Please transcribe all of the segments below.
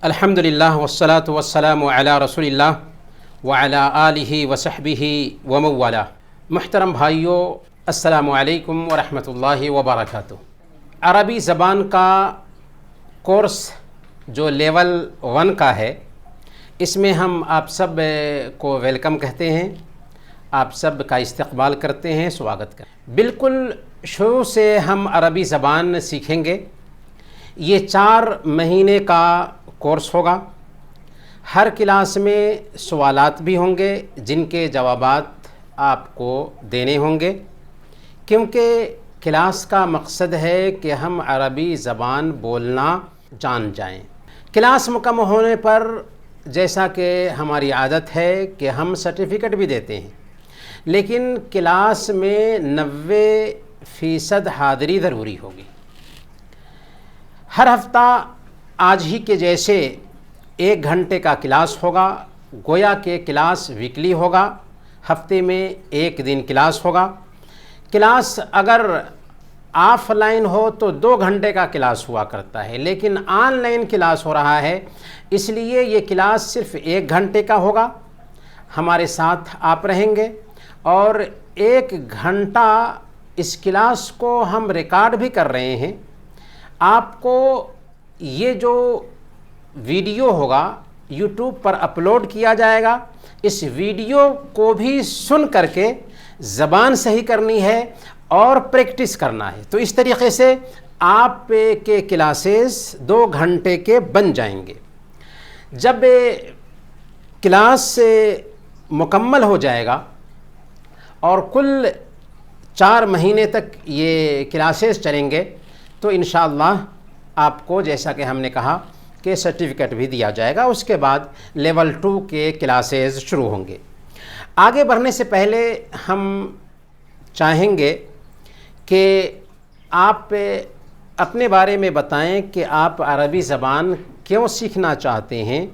الحمدللہ والصلاة والسلام علی رسول اللہ وعلی آلہ وصحبہ ومن والاه۔ محترم بھائیوں، السلام علیکم ورحمۃ اللہ وبرکاتہ۔ عربی زبان کا کورس جو لیول 1 کا ہے، اس میں ہم آپ سب کو ویلکم کہتے ہیں، آپ سب کا استقبال کرتے ہیں، سواگت کرتے ہیں۔ بالکل شروع سے ہم عربی زبان سیکھیں گے۔ یہ 4 مہینے کا کورس ہوگا۔ ہر کلاس میں سوالات بھی ہوں گے جن کے جوابات آپ کو دینے ہوں گے، کیونکہ کلاس کا مقصد ہے کہ ہم عربی زبان بولنا جان جائیں۔ کلاس مکمل ہونے پر جیسا کہ ہماری عادت ہے کہ ہم سرٹیفکیٹ بھی دیتے ہیں، لیکن کلاس میں 90% حاضری ضروری ہوگی۔ ہر ہفتہ آج ہی کے جیسے 1 گھنٹے کا کلاس ہوگا، گویا کہ کلاس ویکلی ہوگا، ہفتے میں 1 دن کلاس ہوگا۔ کلاس اگر آف لائن ہو تو 2 گھنٹے کا کلاس ہوا کرتا ہے، لیکن آن لائن کلاس ہو رہا ہے، اس لیے یہ کلاس صرف 1 گھنٹے کا ہوگا۔ ہمارے ساتھ آپ رہیں گے اور 1 گھنٹہ اس کلاس کو ہم ریکارڈ بھی کر رہے ہیں۔ آپ کو یہ جو ویڈیو ہوگا یوٹیوب پر اپلوڈ کیا جائے گا، اس ویڈیو کو بھی سن کر کے زبان صحیح کرنی ہے اور پریکٹس کرنا ہے۔ تو اس طریقے سے آپ کے کلاسز 2 گھنٹے کے بن جائیں گے۔ جب کلاس مکمل ہو جائے گا اور کل 4 مہینے تک یہ کلاسز چلیں گے تو انشاءاللہ آپ کو جیسا کہ ہم نے کہا کہ سرٹیفکیٹ بھی دیا جائے گا۔ اس کے بعد لیول 2 کے کلاسز شروع ہوں گے۔ آگے بڑھنے سے پہلے ہم چاہیں گے کہ آپ اپنے بارے میں بتائیں کہ آپ عربی زبان کیوں سیکھنا چاہتے ہیں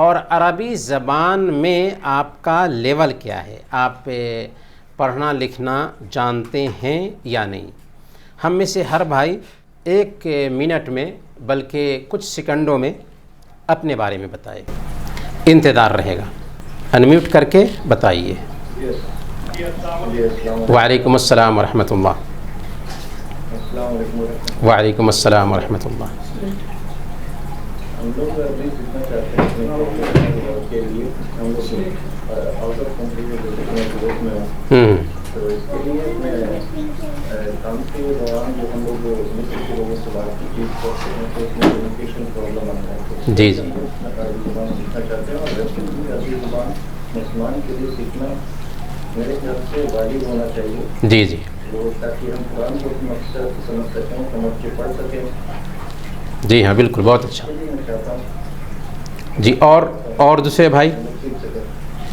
اور عربی زبان میں آپ کا لیول کیا ہے، آپ پڑھنا لکھنا جانتے ہیں یا نہیں۔ ہم میں سے ہر بھائی 1 منٹ میں بلکہ کچھ سیکنڈوں میں اپنے بارے میں بتائے۔ انتظار رہے گا، انمیوٹ کر کے بتائیے۔ وعلیکم السلام ورحمۃ اللہ۔ وعلیکم السلام ورحمۃ اللہ۔ ہم لوگ ابھی سیکھنا چاہتے ہیں اپنے کے لیے، ہم لوگ آؤٹ آف کنٹری میں تو اس کے لیے میں کام کے دوران جو ہم لوگ مصر کے لوگوں سے بات کی کرتے ہیں تو اس میں کمیونیکیشن پرابلم آتا ہے۔ جی جی، عربی زبان سیکھنا چاہتے ہیں اور ویسے بھی عربی زبان مسلمان کے لیے سیکھنا میرے خیال سے واجب ہونا چاہیے۔ جی جی وہ تاکہ ہم قرآن کو اپنے مقصد سمجھ سکیں، سمجھ کے پڑھ سکیں۔ جی ہاں، بالکل، بہت اچھا۔ میں چاہتا ہوں جی، اور دوسرے بھائی؟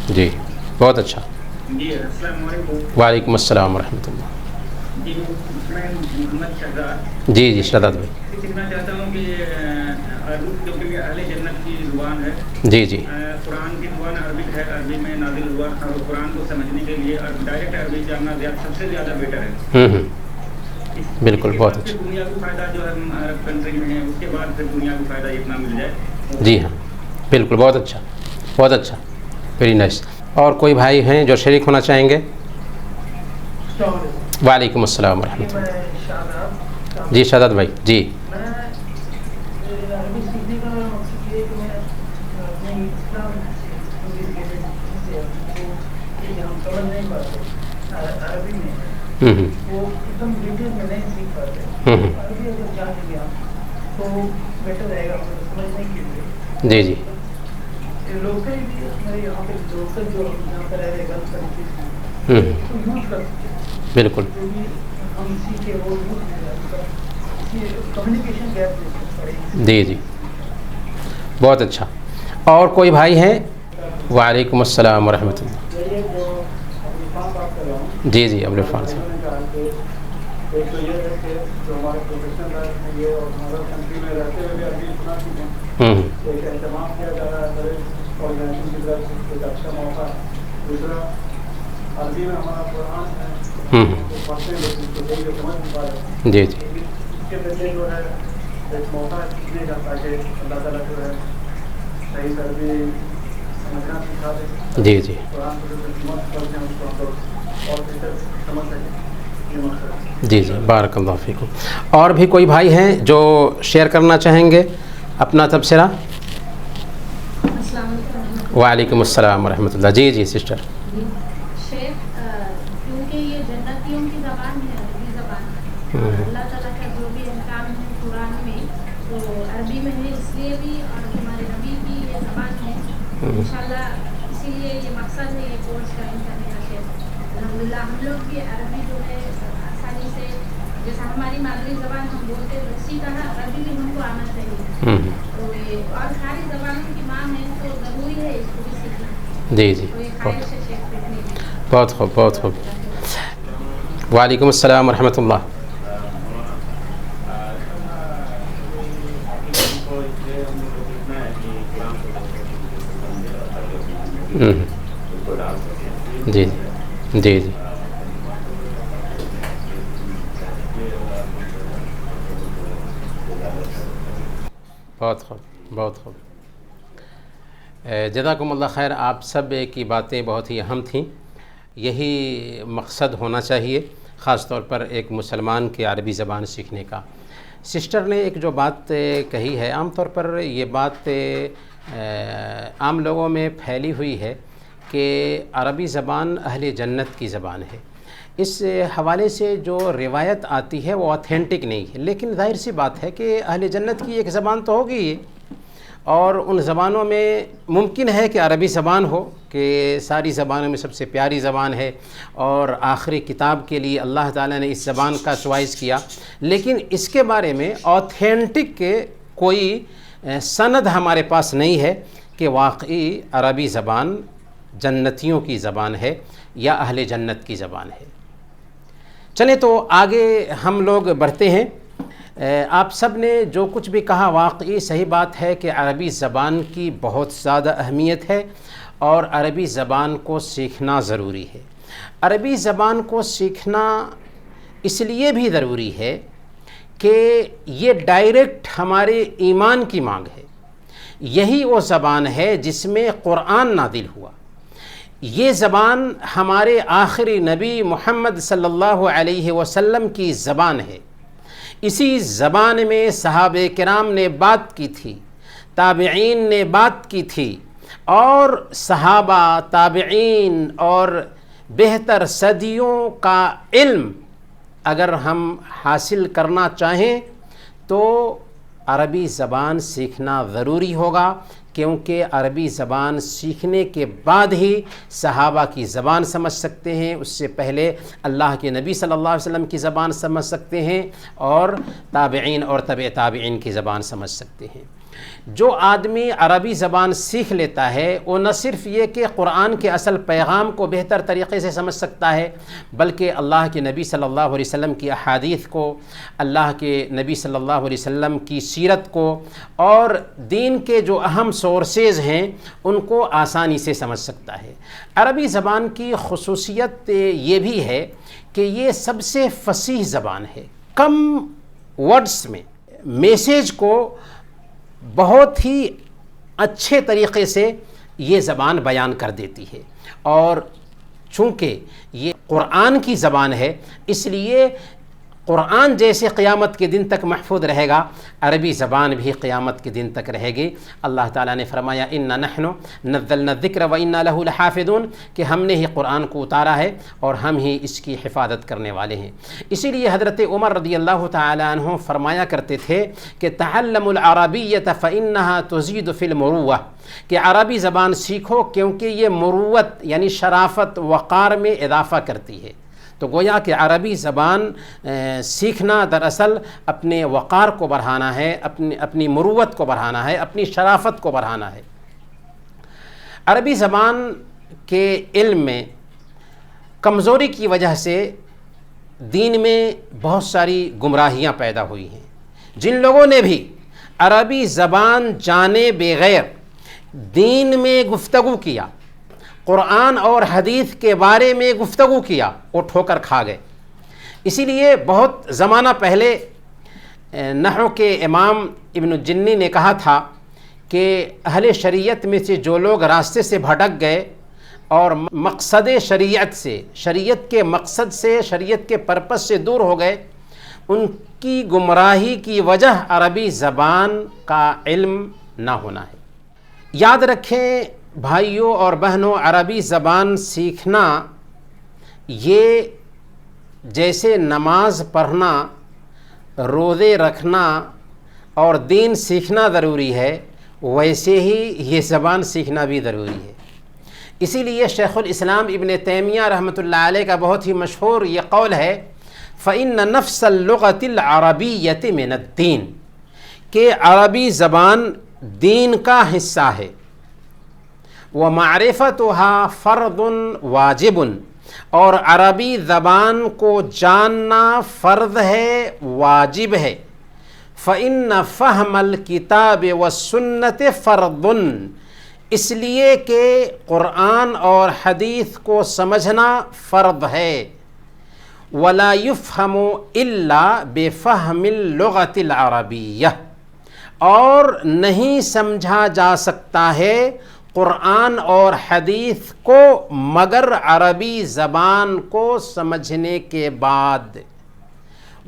جی بہت اچھا۔ جی السلام علیکم۔ وعلیکم السلام ورحمۃ اللہ۔ جی میں محمد شہزاد جی جی شہزاد بھائی۔ سیکھنا چاہتا ہوں کہ عربی جو کہ اہل جنت کی زبان ہے، جی جی قرآن کی زبان عربک ہے، عربی میں نازل ہوا اور قرآن کو سمجھنے کے لیے ڈائریکٹ عربی جاننا سب سے زیادہ بیٹر ہے۔ بالکل، بہت اچھا۔ دنیا کو فائدہ جو ہے عرب کنٹری میں ہے، اس کے بعد پھر دنیا کو فائدہ اتنا مل جائے۔ جی ہاں بالکل، بہت اچھا، بہت اچھا، ویری نائس۔ اور کوئی بھائی ہیں جو شریک ہونا چاہیں گے؟ وعلیکم السلام ورحمۃ اللہ۔ جی شہزاد بھائی۔ جی عربی سیکھنے کا مقصد یہ ہے کہ میں اپنے اسلام ہم سمجھ نہیں پاتے عربی میں، وہ ایک دم ڈیٹیل میں نہیں سیکھ پاتے۔ عربی اگر جان لیا تو بیٹر رہے گا سمجھنے کے لیے۔ جی جی لوکل بھی ہمارے یہاں پہ لوکل جو یہاں پہ رہ رہے گلف کنٹریز میں تو یوز کر سکتے ہیں، بالکل۔ جو بھی ہم سیکھے وہ یوز کمیونیکیشن گیپ۔ جی جی بہت اچھا۔ اور کوئی بھائی ہیں؟ وعلیکم السلام ورحمۃ اللہ۔ جی جی ابو عرفان صاحب۔ ایک تو یہ ہے کہ جو ہمارے پروفیشنل لائف میں یہ اور ہمارا کنٹری میں رہتے ہوئے بھی عربی سنا سیکھیں، ایک اہتمام کیا جا رہا ہے ہر آرگنائزیشن کی طرف سے، ایک اچھا موقع ہے۔ دوسرا عربی میں ہمارا قرآن ہے، پڑھتے ہیں لیکن تو صحیح سے سمجھ نہیں پا رہے۔ جی جی اس کے ذریعے جو ہے ایک موقع ہے سیکھنے کا، تاکہ اللہ تعالیٰ جو ہے صحیح سے عربی سمجھنا سکھا دیں. جی جی قرآن کو جو ترجمہ کرتے ہیں اس کو ہم لوگ اور بہتر سمجھ سکیں. یہ مقصد ہے. جی جی بارک اللہ فیکم. اور بھی کوئی بھائی ہیں جو شیئر کرنا چاہیں گے اپنا تبصرہ؟ السلام علیکم. وعلیکم السلام ورحمۃ اللہ. جی جی سسٹر. شیخ کیونکہ یہ جنتیوں کی زبان ہے، عربی زبان، اللہ تعالیٰ کا جو بھی احکام ہے قرآن میں تو عربی میں ہے، اس لیے بھی اور ہمارے نبی کی یہ زبان ہے انشاءاللہ، اسی لیے یہ مقصد ہے یہ کورس کرنے کا شیخ. الحمدللہ ہم لوگ بھی عربی جو ہے آسانی سے، جیسا ہماری مادری زبان ہم بولتے اسی طرح عربی بھی ہم کو آنا چاہیے. تو یہ اور ساری زبانوں کی ماں ہے تو ضروری ہے اس کو بھی سیکھنا. جی جی تو یہ خواہش ہے شیخ سیکھنے کی. بہت خوب بہت خوب. وعلیکم السلام ورحمۃ اللہ. جی جی جی بہت خوب بہت خوب. جزاکم اللہ خیر. آپ سب کی باتیں بہت ہی اہم تھیں. یہی مقصد ہونا چاہیے خاص طور پر ایک مسلمان کے عربی زبان سیکھنے کا. سسٹر نے ایک جو بات کہی ہے، عام طور پر یہ بات عام لوگوں میں پھیلی ہوئی ہے کہ عربی زبان اہل جنت کی زبان ہے. اس حوالے سے جو روایت آتی ہے وہ اوتھینٹک نہیں ہے، لیکن ظاہر سی بات ہے کہ اہل جنت کی ایک زبان تو ہوگی ہی، اور ان زبانوں میں ممکن ہے کہ عربی زبان ہو، کہ ساری زبانوں میں سب سے پیاری زبان ہے اور آخری کتاب کے لیے اللہ تعالیٰ نے اس زبان کا چوائس کیا. لیکن اس کے بارے میں اوتھینٹک کوئی سند ہمارے پاس نہیں ہے کہ واقعی عربی زبان جنتیوں کی زبان ہے یا اہل جنت کی زبان ہے. چلیں تو آگے ہم لوگ بڑھتے ہیں. آپ سب نے جو کچھ بھی کہا واقعی صحیح بات ہے کہ عربی زبان کی بہت زیادہ اہمیت ہے اور عربی زبان کو سیکھنا ضروری ہے. عربی زبان کو سیکھنا اس لیے بھی ضروری ہے کہ یہ ڈائریکٹ ہمارے ایمان کی مانگ ہے. یہی وہ زبان ہے جس میں قرآن نازل ہوا. یہ زبان ہمارے آخری نبی محمد صلی اللہ علیہ وسلم کی زبان ہے. اسی زبان میں صحابہ کرام نے بات کی تھی، تابعین نے بات کی تھی، اور صحابہ، تابعین اور بہتر صدیوں کا علم اگر ہم حاصل کرنا چاہیں تو عربی زبان سیکھنا ضروری ہوگا، کیونکہ عربی زبان سیکھنے کے بعد ہی صحابہ کی زبان سمجھ سکتے ہیں، اس سے پہلے اللہ کے نبی صلی اللہ علیہ وسلم کی زبان سمجھ سکتے ہیں، اور تابعین اور تبع تابعین کی زبان سمجھ سکتے ہیں. جو آدمی عربی زبان سیکھ لیتا ہے وہ نہ صرف یہ کہ قرآن کے اصل پیغام کو بہتر طریقے سے سمجھ سکتا ہے، بلکہ اللہ کے نبی صلی اللہ علیہ وسلم کی احادیث کو، اللہ کے نبی صلی اللہ علیہ وسلم کی سیرت کو اور دین کے جو اہم سورسز ہیں ان کو آسانی سے سمجھ سکتا ہے. عربی زبان کی خصوصیت یہ بھی ہے کہ یہ سب سے فصیح زبان ہے. کم ورڈز میں میسیج کو بہت ہی اچھے طریقے سے یہ زبان بیان کر دیتی ہے، اور چونکہ یہ قرآن کی زبان ہے اس لیے قرآن جیسے قیامت کے دن تک محفوظ رہے گا، عربی زبان بھی قیامت کے دن تک رہے گی. اللہ تعالیٰ نے فرمایا اِنَّا نَحْنُ نَزَّلْنَا الذِّكْرَ وَإِنَّا لَهُ لَحَافِظُونَ، کہ ہم نے ہی قرآن کو اتارا ہے اور ہم ہی اس کی حفاظت کرنے والے ہیں. اسی لیے حضرت عمر رضی اللہ تعالیٰ عنہ فرمایا کرتے تھے کہ تَعَلَّمُوا الْعَرَبِيَّةَ فَإِنَّهَا تُزِيدُ فِي الْمُرُوَّةِ، کہ عربی زبان سیکھو کیونکہ یہ مروت یعنی شرافت، وقار میں اضافہ کرتی ہے. تو گویا کہ عربی زبان سیکھنا دراصل اپنے وقار کو بڑھانا ہے، اپنی مروت کو بڑھانا ہے، اپنی شرافت کو بڑھانا ہے. عربی زبان کے علم میں کمزوری کی وجہ سے دین میں بہت ساری گمراہیاں پیدا ہوئی ہیں. جن لوگوں نے بھی عربی زبان جانے بغیر دین میں گفتگو کیا، قرآن اور حدیث کے بارے میں گفتگو کیا، وہ ٹھوکر کھا گئے. اسی لیے بہت زمانہ پہلے نحو کے امام ابن الجنی نے کہا تھا کہ اہل شریعت میں سے جو لوگ راستے سے بھٹک گئے اور مقصد شریعت سے، شریعت کے مقصد سے، شریعت کے پرپس سے دور ہو گئے، ان کی گمراہی کی وجہ عربی زبان کا علم نہ ہونا ہے۔ یاد رکھیں بھائیوں اور بہنوں، عربی زبان سیکھنا یہ جیسے نماز پڑھنا، روزے رکھنا اور دین سیکھنا ضروری ہے، ویسے ہی یہ زبان سیکھنا بھی ضروری ہے۔ اسی لیے شیخ الاسلام ابن تیمیہ رحمۃ اللہ علیہ کا بہت ہی مشہور یہ قول ہے، فَإِنَّ نَفْسَ اللُّغَةِ الْعَرَبِيَّةِ مِنَ الدِّينِ، کہ عربی زبان دین کا حصہ ہے، وَمَعْرِفَتُهَا فَرْضٌ وَاجِبٌ، اور عربی زبان کو جاننا فرض ہے، واجب ہے۔ فَإِنَّ فَهْمَ الْكِتَابِ وَالسُّنَّةِ فَرْضٌ، اس لیے کہ قرآن اور حدیث کو سمجھنا فرض ہے۔ وَلَا يُفْهَمُ إِلَّا بِفَهْمِ اللُّغَةِ الْعَرَبِيَّةِ، اور نہیں سمجھا جا سکتا ہے قرآن اور حدیث کو مگر عربی زبان کو سمجھنے کے بعد۔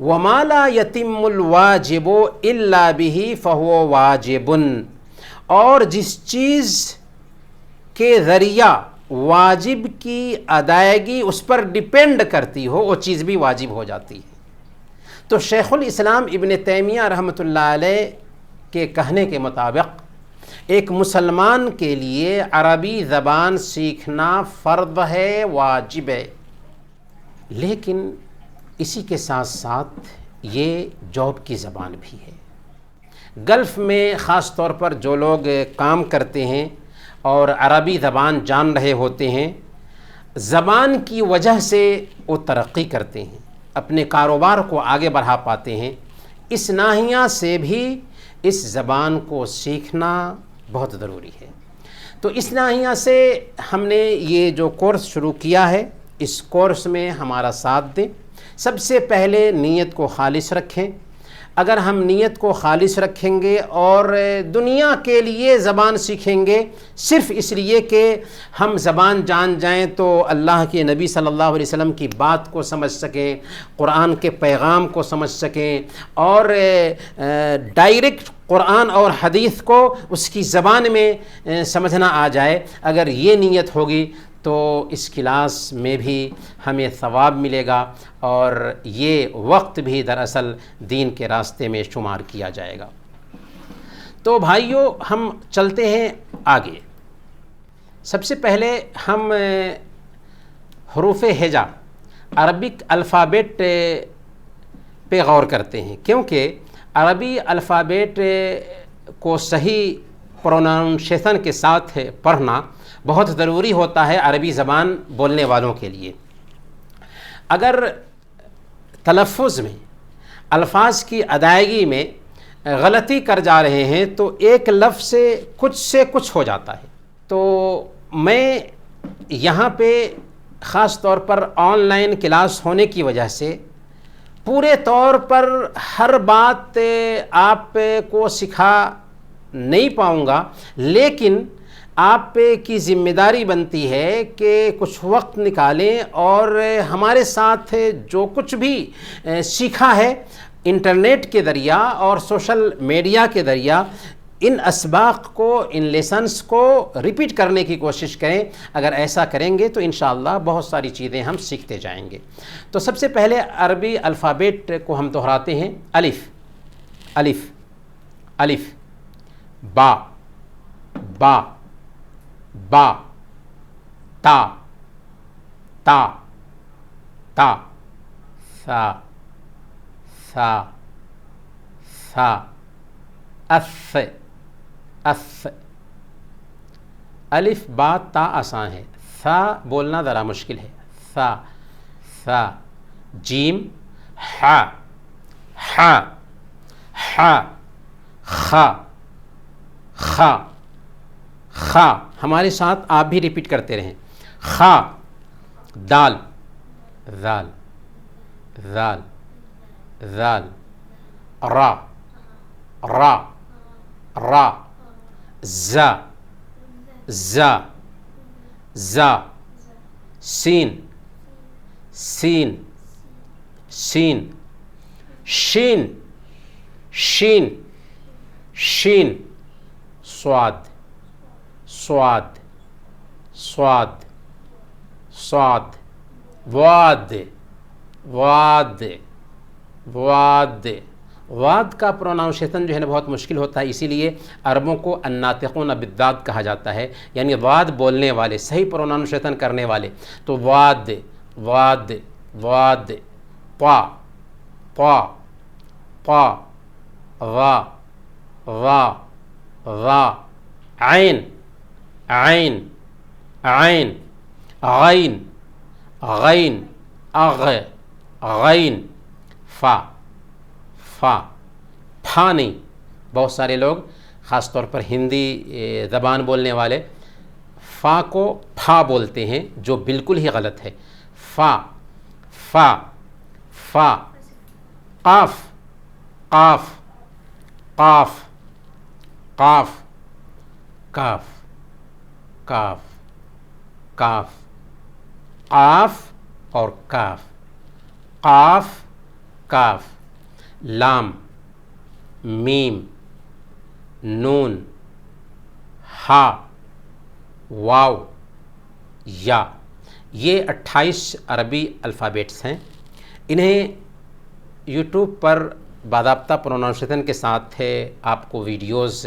وَمَا لَا يَتِمُّ الْوَاجِبُ إِلَّا بِهِ فَهُوَ وَاجِبٌ، اور جس چیز کے ذریعہ واجب کی ادائیگی اس پر ڈیپینڈ کرتی ہو، وہ چیز بھی واجب ہو جاتی ہے۔ تو شیخ الاسلام ابن تیمیہ رحمۃ اللہ علیہ کے کہنے کے مطابق ایک مسلمان کے لیے عربی زبان سیکھنا فرض ہے، واجب ہے، لیکن اسی کے ساتھ ساتھ یہ جاب کی زبان بھی ہے۔ گلف میں خاص طور پر جو لوگ کام کرتے ہیں اور عربی زبان جان رہے ہوتے ہیں، زبان کی وجہ سے وہ ترقی کرتے ہیں، اپنے کاروبار کو آگے بڑھا پاتے ہیں۔ اس ناحیہ سے بھی اس زبان کو سیکھنا بہت ضروری ہے۔ تو اس ناحیہ سے ہم نے یہ جو کورس شروع کیا ہے، اس کورس میں ہمارا ساتھ دیں۔ سب سے پہلے نیت کو خالص رکھیں۔ اگر ہم نیت کو خالص رکھیں گے اور دنیا کے لیے زبان سیکھیں گے صرف اس لیے کہ ہم زبان جان جائیں تو اللہ کے نبی صلی اللہ علیہ وسلم کی بات کو سمجھ سکیں، قرآن کے پیغام کو سمجھ سکیں اور ڈائریکٹ قرآن اور حدیث کو اس کی زبان میں سمجھنا آ جائے، اگر یہ نیت ہوگی تو اس کلاس میں بھی ہمیں ثواب ملے گا اور یہ وقت بھی دراصل دین کے راستے میں شمار کیا جائے گا۔ تو بھائیوں، ہم چلتے ہیں آگے۔ سب سے پہلے ہم حروف ہجا، عربک الفابیٹ پہ غور کرتے ہیں، کیونکہ عربی الفابیٹ کو صحیح پروننسیشن کے ساتھ پڑھنا بہت ضروری ہوتا ہے عربی زبان بولنے والوں کے لیے۔ اگر تلفظ میں، الفاظ کی ادائیگی میں غلطی کر جا رہے ہیں تو ایک لفظ سے کچھ ہو جاتا ہے۔ تو میں یہاں پہ خاص طور پر آن لائن کلاس ہونے کی وجہ سے پورے طور پر ہر بات آپ کو سکھا نہیں پاؤں گا، لیکن آپ کی ذمہ داری بنتی ہے کہ کچھ وقت نکالیں اور ہمارے ساتھ جو کچھ بھی سیکھا ہے انٹرنیٹ کے ذریعہ اور سوشل میڈیا کے ذریعہ، ان اسباق کو، ان لیسنز کو ریپیٹ کرنے کی کوشش کریں۔ اگر ایسا کریں گے تو انشاءاللہ بہت ساری چیزیں ہم سیکھتے جائیں گے۔ تو سب سے پہلے عربی الفابیٹ کو ہم دہراتے ہیں۔ الف، الف، الف، با، با، با، تا، تا، تا، سا، سا، سا، اف، اف۔ الف با تا آسان ہے، سا بولنا ذرا مشکل ہے۔ سا، سا، جیم، ہا، ہا، ہا، خا، خا، خا۔ ہمارے ساتھ آپ بھی ریپیٹ کرتے رہیں۔ خا، دال، ذال، ذال، ذال، را، را، را، زا زا زا سین سین سین شین شین شین صاد صاد صاد صاد واد واد واد واد کا پروناؤنسیشن جو ہے نا بہت مشکل ہوتا ہے، اسی لیے عربوں کو الناطقون بالضاد کہا جاتا ہے، یعنی واد بولنے والے، صحیح پروناؤنسیشن کرنے والے. تو واد واد واد پا پا پا وا وا وا عین عین عین غین غین اغ غین فا فا پھا نہیں. بہت سارے لوگ خاص طور پر ہندی زبان بولنے والے فا کو پھا بولتے ہیں، جو بالکل ہی غلط ہے. فا فا فا قاف قاف قاف قاف کاف کاف کاف قاف اور کاف قاف کاف لام میم نون ہا واو یا. یہ 28 عربی الفابیٹس ہیں. انہیں یوٹیوب پر باضابطہ پروناؤنسیشن کے ساتھ آپ کو ویڈیوز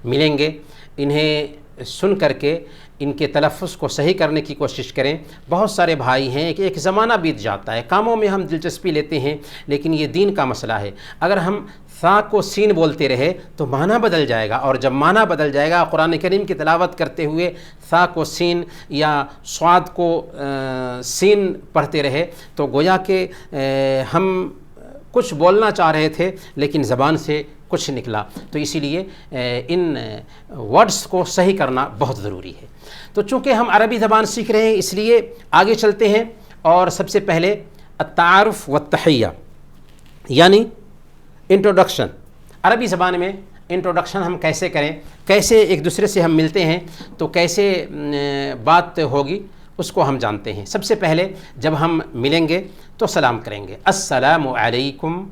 ملیں گے. انہیں سن کر کے ان کے تلفظ کو صحیح کرنے کی کوشش کریں. بہت سارے بھائی ہیں کہ ایک زمانہ بیت جاتا ہے، کاموں میں ہم دلچسپی لیتے ہیں، لیکن یہ دین کا مسئلہ ہے. اگر ہم سا کو سین بولتے رہے تو معنی بدل جائے گا، اور جب معنی بدل جائے گا، قرآن کریم کی تلاوت کرتے ہوئے سا کو سین یا صاد کو سین پڑھتے رہے تو گویا کہ ہم کچھ بولنا چاہ رہے تھے لیکن زبان سے کچھ نکلا. تو اسی لیے ان ورڈز کو صحیح کرنا بہت ضروری ہے. تو چونکہ ہم عربی زبان سیکھ رہے ہیں اس لیے آگے چلتے ہیں، اور سب سے پہلے التعارف والتحیہ یعنی انٹروڈکشن. عربی زبان میں انٹروڈکشن ہم کیسے کریں، کیسے ایک دوسرے سے ہم ملتے ہیں تو کیسے بات ہوگی، اس کو ہم جانتے ہیں. سب سے پہلے جب ہم ملیں گے تو سلام کریں گے، السلام علیکم.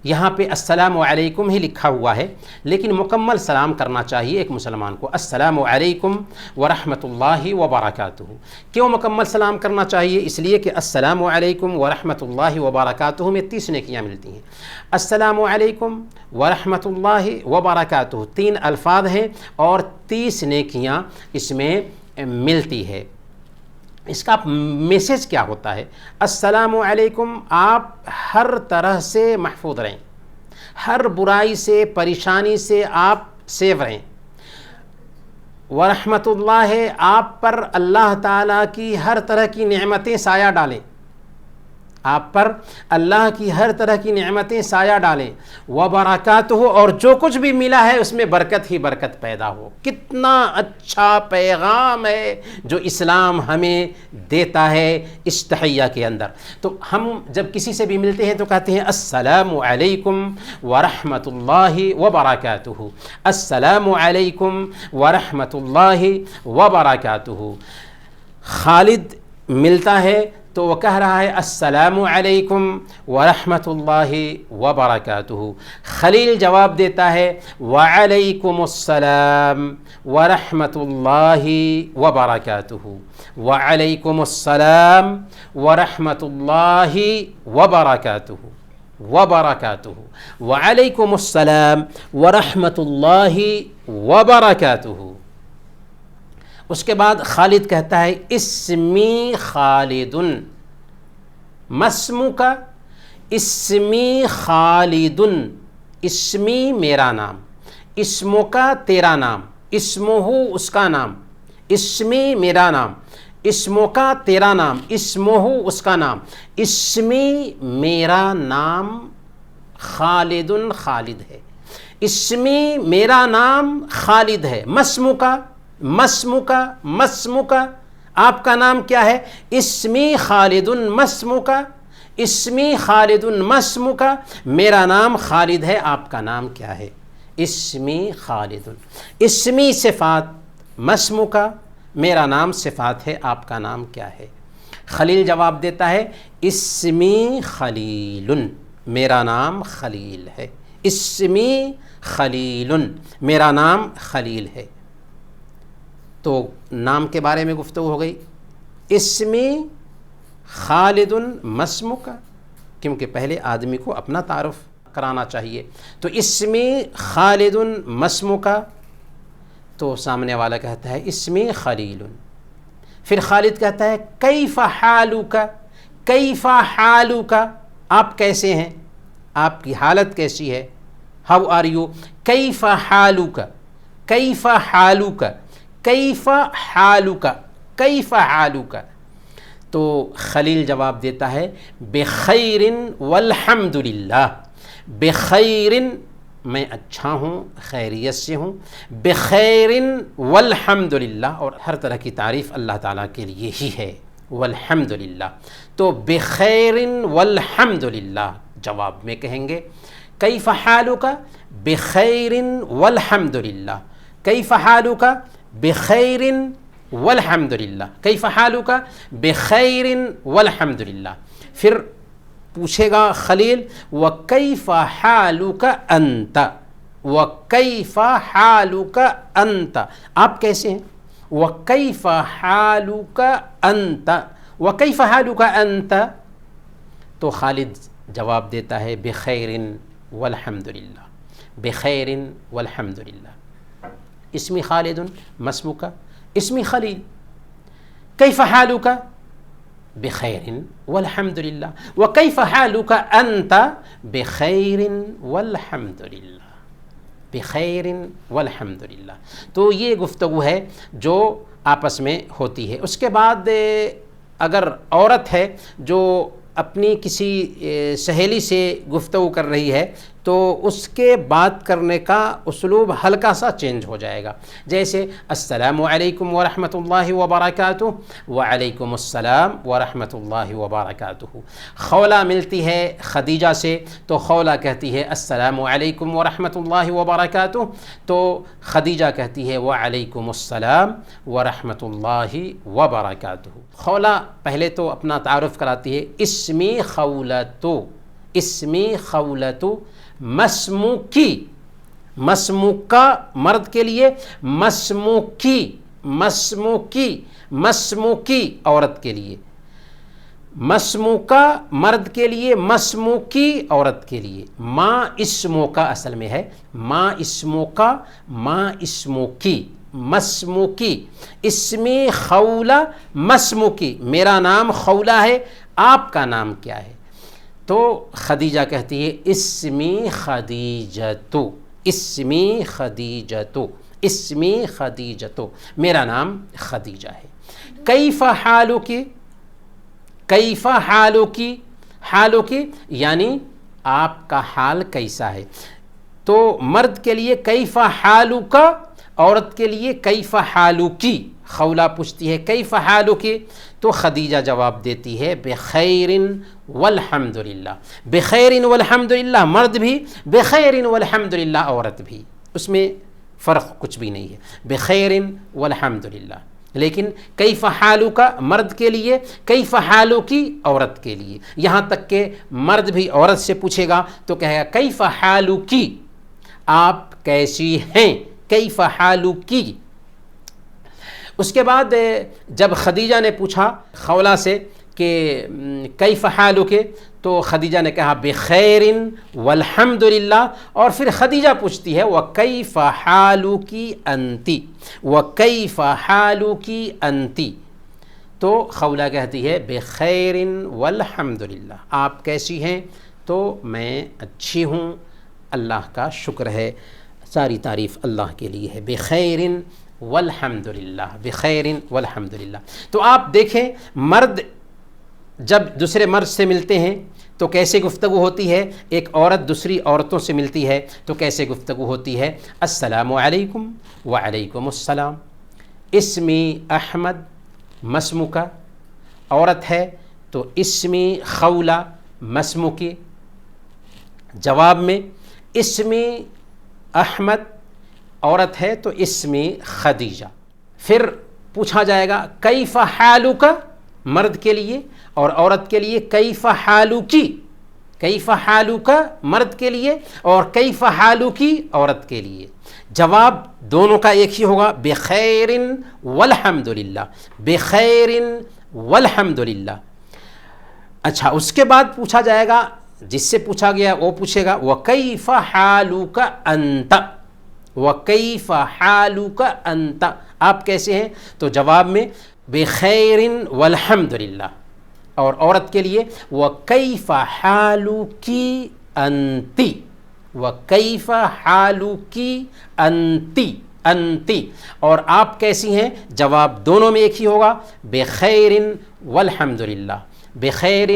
یہاں پہ السلام علیکم ہی لکھا ہوا ہے، لیکن مکمل سلام کرنا چاہیے ایک مسلمان کو. السلام علیکم ورحمۃ اللہ وبرکاتہ. کیوں مکمل سلام کرنا چاہیے؟ اس لیے کہ السلام علیکم ورحمۃ اللہ وبرکاتہ میں 30 نیکیاں ملتی ہیں. السلام علیکم ورحمۃ اللہ وبرکاتہ 3 الفاظ ہیں اور 30 نیکیاں اس میں ملتی ہے. اس کا میسج کیا ہوتا ہے؟ السلام علیکم، آپ ہر طرح سے محفوظ رہیں، ہر برائی سے، پریشانی سے آپ سیو رہیں. ورحمۃ اللہ، آپ پر اللہ تعالیٰ کی ہر طرح کی نعمتیں سایہ ڈالیں، آپ پر اللہ کی ہر طرح کی نعمتیں سایہ ڈالیں. وبرکاتہ، اور جو کچھ بھی ملا ہے اس میں برکت ہی برکت پیدا ہو. کتنا اچھا پیغام ہے جو اسلام ہمیں دیتا ہے اس تحیہ کے اندر. تو ہم جب کسی سے بھی ملتے ہیں تو کہتے ہیں السلام علیکم ورحمۃ اللہ وبرکاتہ، السلام علیکم ورحمۃ اللہ وبرکاتہ. خالد ملتا ہے تو وہ کہہ رہا ہے السلام علیکم ورحمۃ اللہ وبرکاتہ. خلیل جواب دیتا ہے وعلیکم السلام ورحمۃ اللہ وبرکاتہ، وعلیکم السلام ورحمۃ اللہ وبرکاتہ وبرکاتہ، وعلیکم السلام ورحمۃ اللہ وبرکاتہ. اس کے بعد خالد کہتا ہے اسمی خالد، مسمک، اسمی خالد، اسمی میرا نام، اسمک تیرا نام، اسمہ اس کا نام، اسمی میرا نام، اسمک تیرا نام، اسمہ اس کا نام، اسمی میرا نام خالد خالد ہے، اسمی میرا نام خالد ہے. مسمک، مسمکا، مسمکا، آپ کا نام کیا ہے؟ اسمی خالد مسمکا، اسمی خالد مسمکا، میرا نام خالد ہے، آپ کا نام کیا ہے؟ اسمی خالد. اسمی صفات، مسمو کا میرا نام صفات ہے، آپ کا نام کیا ہے؟ خلیل جواب دیتا ہے اسمی خلیل، میرا نام خلیل ہے. اسمی خلیل، میرا نام خلیل ہے. تو نام کے بارے میں گفتگو ہو گئی. اسمی خالد مسمو کا، کیونکہ پہلے آدمی کو اپنا تعارف کرانا چاہیے. تو اسمی خالد مسمو کا، تو سامنے والا کہتا ہے اسمی خلیل. پھر خالد کہتا ہے کیف حالک، کیف حالک، آپ کیسے ہیں، آپ کی حالت کیسی ہے، ہاؤ آر یو. کیف حالک، کیف حالک، کیف حالک، کیف حالک. تو خلیل جواب دیتا ہے بخیر والحمد للہ. بخیر، میں اچھا ہوں، خیریت سے ہوں. بخیر والحمد للہ، اور ہر طرح کی تعریف اللہ تعالیٰ کے لیے ہی ہے. والحمد للہ. تو بخیر والحمد للہ جواب میں کہیں گے. کیف حالک بخیر والحمد للہ. کیف حالک بخیر والحمد للہ. کیف حالک بخیر والحمد للہ. پھر پوچھے گا خلیل وکیف حالک انت، وکیف حالک انت، آپ کیسے ہیں. وکیف حالک انت، وکیف حالک انت. تو خالد جواب دیتا ہے بخیر والحمد للہ، بخیر والحمد للہ. اسمی خالد مسموک، اسمی خلیل. کیف حالک بخیر والحمد للہ. وکیف حالک انت بخیر والحمد للہ، بخیر والحمد للہ. تو یہ گفتگو ہے جو آپس میں ہوتی ہے. اس کے بعد اگر عورت ہے جو اپنی کسی سہیلی سے گفتگو کر رہی ہے تو اس کے بات کرنے کا اسلوب ہلکا سا چینج ہو جائے گا. جیسے السلام علیکم ورحمۃ اللہ وبرکاتہ، وعلیکم السلام ورحمۃ اللہ وبرکاتہ. خولہ ملتی ہے خدیجہ سے تو خولہ کہتی ہے السلام علیکم ورحمۃ اللہ وبرکاتہ، تو خدیجہ کہتی ہے وعلیکم السلام ورحمۃ اللہ وبرکاتہ. خولہ پہلے تو اپنا تعارف کراتی ہے اسمی خولتو، اسمی خولتو. مسموکی، مسموکہ مرد کے لیے، مسموکی، مسموکی، مسموکی عورت کے لیے. مسموکہ مرد کے لیے، مسموکی عورت کے لیے. ماں اسموکہ اصل میں ہے، ماں اسموکہ، ماں اسموکی، مسموکی. اسمی خولہ مسموکی، میرا نام خولہ ہے، آپ کا نام کیا ہے؟ تو خدیجہ کہتی ہے اسمی خدیجتو، اسمی خدیجتو، اسمی خدیجتو، میرا نام خدیجہ ہے. کیف حالکی، کیف حالکی، حالکی یعنی آپ کا حال کیسا ہے. تو مرد کے لیے کیف حالک، عورت کے لیے کیف حالکی. خولہ پوچھتی ہے کیف حالکی، تو خدیجہ جواب دیتی ہے بخیر والحمد للہ. بخیر والحمد للہ مرد بھی، بخیر والحمد للہ عورت بھی، اس میں فرق کچھ بھی نہیں ہے. بخیر والحمد للہ. لیکن کیف حالک مرد کے لیے، کیف حالکی عورت کے لیے. یہاں تک کہ مرد بھی عورت سے پوچھے گا تو کہے گا کیف حالکی، آپ کیسی ہیں، کیف حالکی. اس کے بعد جب خدیجہ نے پوچھا خولہ سے کہ کیف حالک، تو خدیجہ نے کہا بخیر والحمد للہ. اور پھر خدیجہ پوچھتی ہے وکیف حالکی انتی، وکیف حالکی انتی. تو خولہ کہتی ہے بخیر والحمد للہ، آپ کیسی ہیں؟ تو میں اچھی ہوں، اللہ کا شکر ہے، ساری تعریف اللہ کے لیے ہے. بخیر والحمد للہ، بخیر والحمد للہ. تو آپ دیکھیں مرد جب دوسرے مرد سے ملتے ہیں تو کیسے گفتگو ہوتی ہے، ایک عورت دوسری عورتوں سے ملتی ہے تو کیسے گفتگو ہوتی ہے. السلام علیکم، وعلیکم السلام. اسمی احمد مسموکہ، عورت ہے تو اسمی خولہ مسموکی. جواب میں اسمی احمد عورت ہے تو اسمی خدیجہ. پھر پوچھا جائے گا کیف حالک مرد کے لیے اور عورت کے لیے کیف حالکی. کیف حالک مرد کے لیے اور کیف حالکی عورت کے لیے. جواب دونوں کا ایک ہی ہوگا بخیر والحمدللہ. بخیر والحمدللہ. اچھا اس کے بعد پوچھا جائے گا جس سے پوچھا گیا وہ پوچھے گا وکیف حالک انت. وکیف حالک انت آپ کیسے ہیں؟ تو جواب میں بخیر والحمدللہ. اور عورت کے لیے وکیف حالکی انتی. وکیف حالکی انتی. انتی. اور آپ کیسی ہیں؟ جواب دونوں میں ایک ہی ہوگا بخیر والحمدللہ. بخیر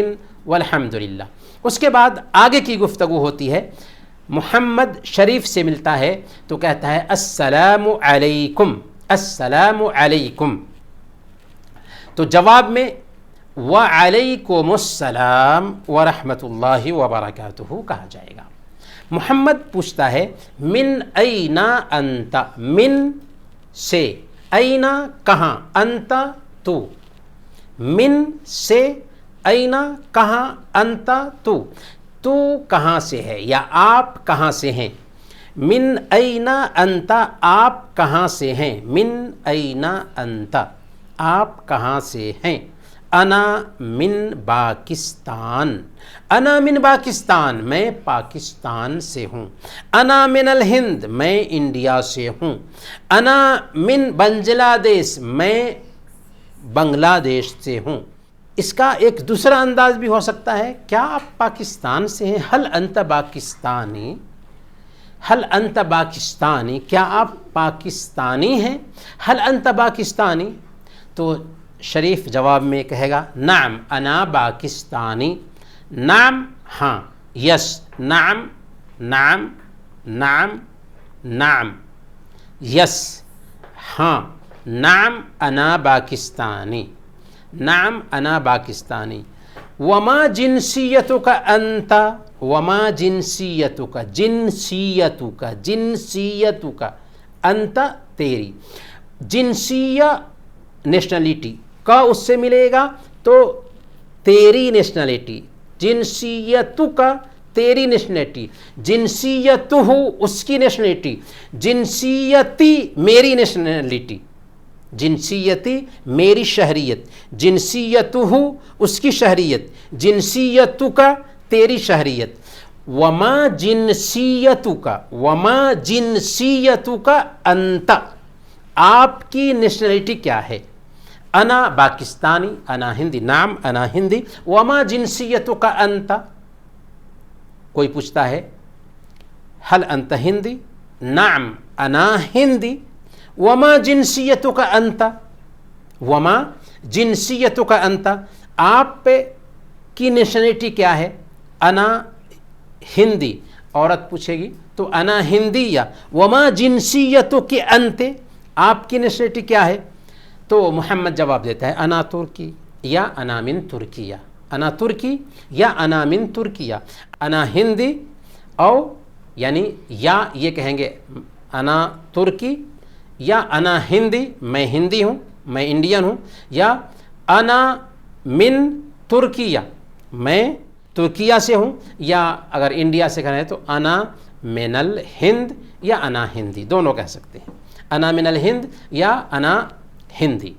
والحمدللہ. اس کے بعد آگے کی گفتگو ہوتی ہے. محمد شریف سے ملتا ہے تو کہتا ہے السلام علیکم. السلام علیکم. تو جواب میں وعلیکم السلام ورحمۃ اللہ وبرکاتہ کہا جائے گا. محمد پوچھتا ہے من این انت. من سے، این کہاں، انت تو. من سے، این کہاں، انت تو. تو کہاں سے ہے یا آپ کہاں سے ہیں. من این انت آپ کہاں سے ہیں. من این انت آپ کہاں سے ہیں. انا من پاکستان. انا من پاکستان میں پاکستان سے ہوں. انا من الہند میں انڈیا سے ہوں. انا من بنگلہ دیش میں بنگلہ دیش سے ہوں. اس کا ایک دوسرا انداز بھی ہو سکتا ہے کیا آپ پاکستان سے ہیں. حل انت پاکستانی. حل انت پاکستانی کیا آپ پاکستانی ہیں. حل انت پاکستانی. تو شریف جواب میں کہے گا نعم انا پاکستانی. نعم ہاں، یس. نعم نعم نعم نعم یس ہاں. نعم انا پاکستانی. نعم انا پاکستانی. وما جنسیتک انت. وما جنسیتک. جنسیتک. جنسیتک انت تیری. جنسیہ نیشنلٹی کا اس سے ملے گا تو تیری نیشنلٹی. جنسیتک تیری نیشنلٹی. جنسیتہ اس کی نیشنلٹی. جنسیتی میری نیشنلٹی. جنسیتی میری شہریت. جنسیتہ اس کی شہریت. جنسیتک تیری شہریت. وما جنسیتک. وما جنسیتک انت آپ کی نیشنلٹی کیا ہے. انا پاکستانی. انا ہندی. نعم انا ہندی. وما جنسیتک انت. کوئی پوچھتا ہے حل انت ہندی. نعم انا ہندی. وما جنسیتک انت. وما جنسیتک انت آپ کی نیشنلٹی کیا ہے. انا ہندی. عورت پوچھے گی تو انا ہندی یا وما جنسیتک انت آپ کی نیشنلٹی کیا ہے. تو محمد جواب دیتا ہے انا ترکی یا انا من ترکیہ. انا ترکی یا انا من ترکیہ. انا ہندی او یعنی یا یہ کہیں گے انا ترکی یا انا ہندی میں ہندی ہوں میں انڈین ہوں. یا انا من ترکیہ میں ترکیہ سے ہوں. یا اگر انڈیا سے کہیں تو انا من الہند یا انا ہندی دونوں کہہ سکتے ہیں. انا من الہند یا انا ہندی.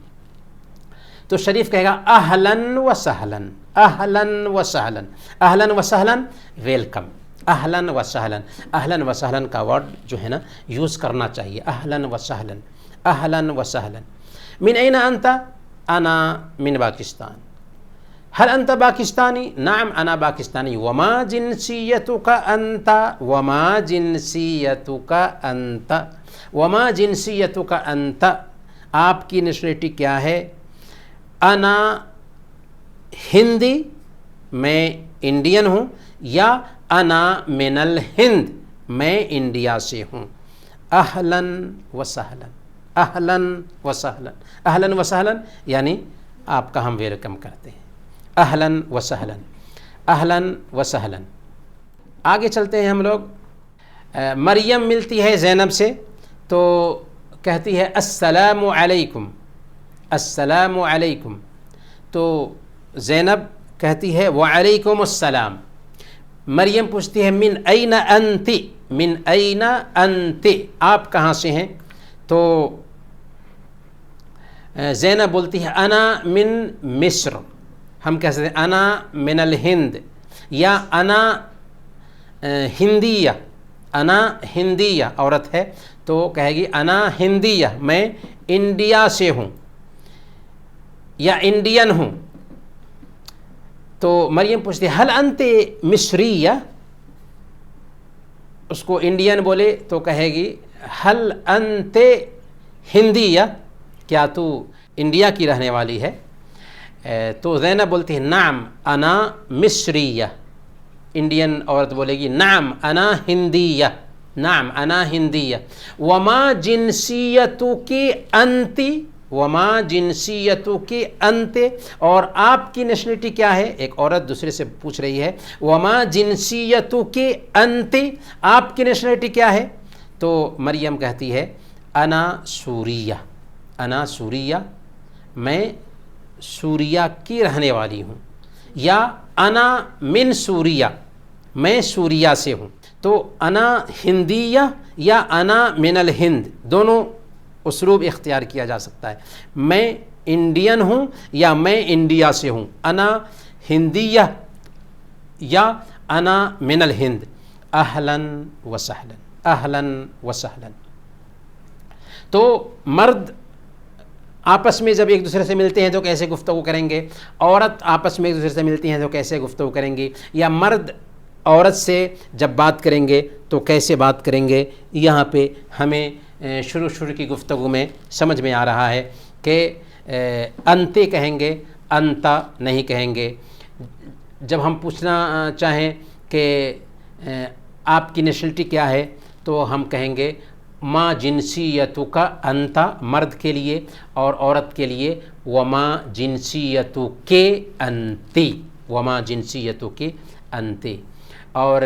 تو شریف کہے گا اہلاً و سہلاً. اہلاً و سہلاً. اہلاً و سہلاً ویلکم. اہلاً و سہلاً. اہلاً و سہلاً کا ورڈ جو ہے نا یوز کرنا چاہیے. اہلاً و سہلاً. اہلاً و سہلاً. من این انت. انا من پاکستان. هل انت باکستانی؟ نعم انا پاکستانی. وما جنسیتک انت؟ وما جنسیتک انت؟ وما جنسیتک انت آپ کی نیشنلٹی کیا ہے. انا ہندی میں انڈین ہوں. یا انا من الہند میں انڈیا سے ہوں. اہلاً و سہلاً. اہلاً و سہلاً. اہلاً و سہلاً یعنی آپ کا ہم ویلکم کرتے ہیں. اہلاً و سہلاً. اہلاً و سہلاً. آگے چلتے ہیں ہم لوگ. مریم ملتی ہے زینب سے تو کہتی ہے السلام علیکم، السلام علیکم، تو زینب کہتی ہے وعلیکم السلام۔ مریم پوچھتی ہے من این انت، من این انت، آپ کہاں سے ہیں؟ تو زینب بولتی ہے انا من مصر، ہم کہہ سکتے ہیں انا من الہند، یا انا ہندیہ، انا ہندیہ عورت ہے تو کہے گی انا ہندیہ، میں انڈیا سے ہوں یا انڈین ہوں۔ تو مریم پوچھتی ہے حل انت مصریہ، اس کو انڈین بولے تو کہے گی حل انت ہندیہ، کیا تو انڈیا کی رہنے والی ہے؟ تو زینب بولتی ہے نعم انا مصریہ، انڈین عورت بولے گی نعم انا ہندیہ، نعم انا ہندیہ۔ وما جنسیتک انت، وما جنسیتک انت، اور آپ کی نیشنلٹی کیا ہے؟ ایک عورت دوسرے سے پوچھ رہی ہے وما جنسیتک انت، آپ کی نیشنلٹی کیا ہے؟ تو مریم کہتی ہے انا سوریہ، انا سوریہ، میں سوریہ کی رہنے والی ہوں، یا انا من سوریہ، میں سوریہ سے ہوں۔ تو انا ہندیہ یا انا من الہند دونوں اسلوب اختیار کیا جا سکتا ہے، میں انڈین ہوں یا میں انڈیا سے ہوں، انا ہندیہ یا انا من الہند۔ اہلاً و سہلاً، اہلاً و سہلاً۔ تو مرد آپس میں جب ایک دوسرے سے ملتے ہیں تو کیسے گفتگو کریں گے، عورت آپس میں ایک دوسرے سے ملتی ہیں تو کیسے گفتگو کریں گی، یا مرد عورت سے جب بات کریں گے تو کیسے بات کریں گے، یہاں پہ ہمیں شروع کی گفتگو میں سمجھ میں آ رہا ہے کہ انتے کہیں گے، انتا نہیں کہیں گے۔ جب ہم پوچھنا چاہیں کہ آپ کی نیشنلٹی کیا ہے تو ہم کہیں گے ما جنسیتک انتا مرد کے لیے، اور عورت کے لیے وما جنسیتک انتی، وما جنسیتک انتی۔ اور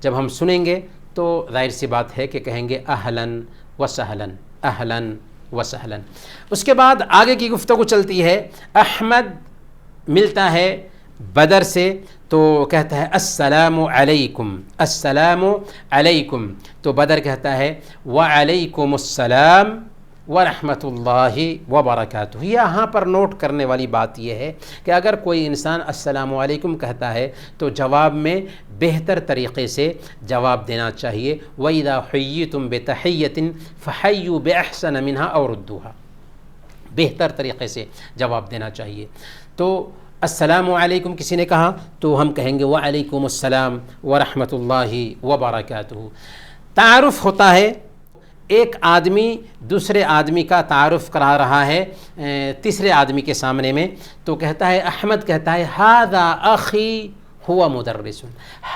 جب ہم سنیں گے تو ظاہر سی بات ہے کہ کہیں گے اہلاً و سہلاً، اہلاً و سہلاً۔ اس کے بعد آگے کی گفتگو چلتی ہے، احمد ملتا ہے بدر سے تو کہتا ہے السلام علیکم، السلام علیکم، تو بدر کہتا ہے وعلیکم السلام ورحمۃ اللہ وبرکاتہ۔ یہاں پر نوٹ کرنے والی بات یہ ہے کہ اگر کوئی انسان السلام علیکم کہتا ہے تو جواب میں بہتر طریقے سے جواب دینا چاہیے، وَإِذَا حُيِّيتُم بِتَحِيَّةٍ فَحَيُّوا بِأَحْسَنَ مِنْهَا أَوْ رُدُّوهَا، بہتر طریقے سے جواب دینا چاہیے۔ تو السلام علیکم کسی نے کہا تو ہم کہیں گے وعلیکم السلام ورحمۃ اللہ وبرکاتہ۔ تعارف ہوتا ہے، ایک آدمی دوسرے آدمی کا تعارف کرا رہا ہے تیسرے آدمی کے سامنے میں، تو کہتا ہے احمد کہتا ہے ھذا اخی ہوا مدرس،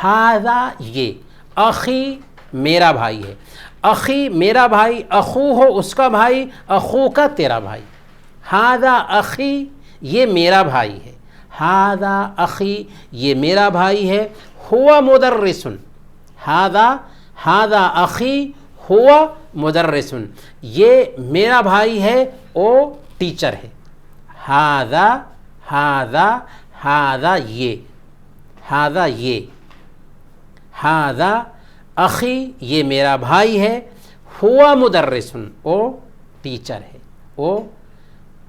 ھذا یہ، اخی میرا بھائی ہے، اخی میرا بھائی، اخو ہو اس کا بھائی، اخو کا تیرا بھائی، ھذا اخی یہ میرا بھائی ہے، ھذا اخی یہ میرا بھائی ہے، ہوا مدرس، ھذا اخی ہوا مدرس، یہ میرا بھائی ہے، او ٹیچر ہے، ھذا یہ، ھذا اخی یہ میرا بھائی ہے، ہوا مدرس، او ٹیچر ہے، او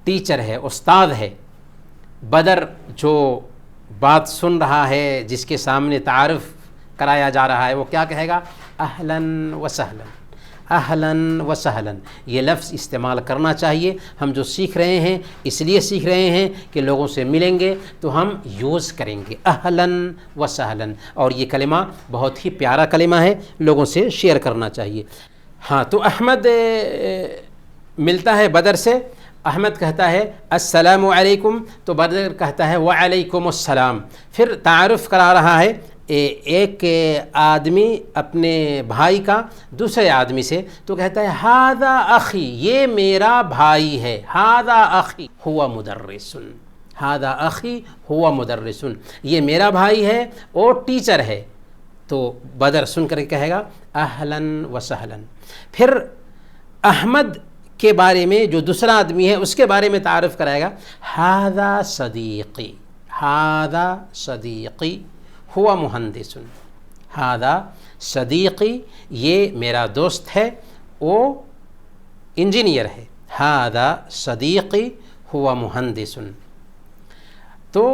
ٹیچر ہے، استاد ہے۔ بدر جو بات سن رہا ہے، جس کے سامنے تعارف کرایا جا رہا ہے، وہ کیا کہے گا؟ اہلاً و سہلاً، اہلاً و سہلاً، یہ لفظ استعمال کرنا چاہیے۔ ہم جو سیکھ رہے ہیں اس لیے سیکھ رہے ہیں کہ لوگوں سے ملیں گے تو ہم یوز کریں گے اہلاً و سہلاً، اور یہ کلمہ بہت ہی پیارا کلمہ ہے، لوگوں سے شیئر کرنا چاہیے۔ ہاں، تو احمد ملتا ہے بدر سے، احمد کہتا ہے السلام علیکم، تو بدر کہتا ہے وعلیکم السلام۔ پھر تعارف کرا رہا ہے ایک آدمی اپنے بھائی کا دوسرے آدمی سے، تو کہتا ہے ھذا اخی یہ میرا بھائی ہے، ھذا اخی ہوا مدرس، ھذا اخی ہوا مدرس، یہ میرا بھائی ہے اور ٹیچر ہے۔ تو بدر سن کر کہے گا اہلاً و سہلاً. پھر احمد کے بارے میں جو دوسرا آدمی ہے اس کے بارے میں تعارف کرائے گا ھذا صدیقی، ھذا صدیقی ہوا مہندس، ھذا صدیقی یہ میرا دوست ہے وہ انجینئر ہے، ھذا صدیقی ہوا مہندس. تو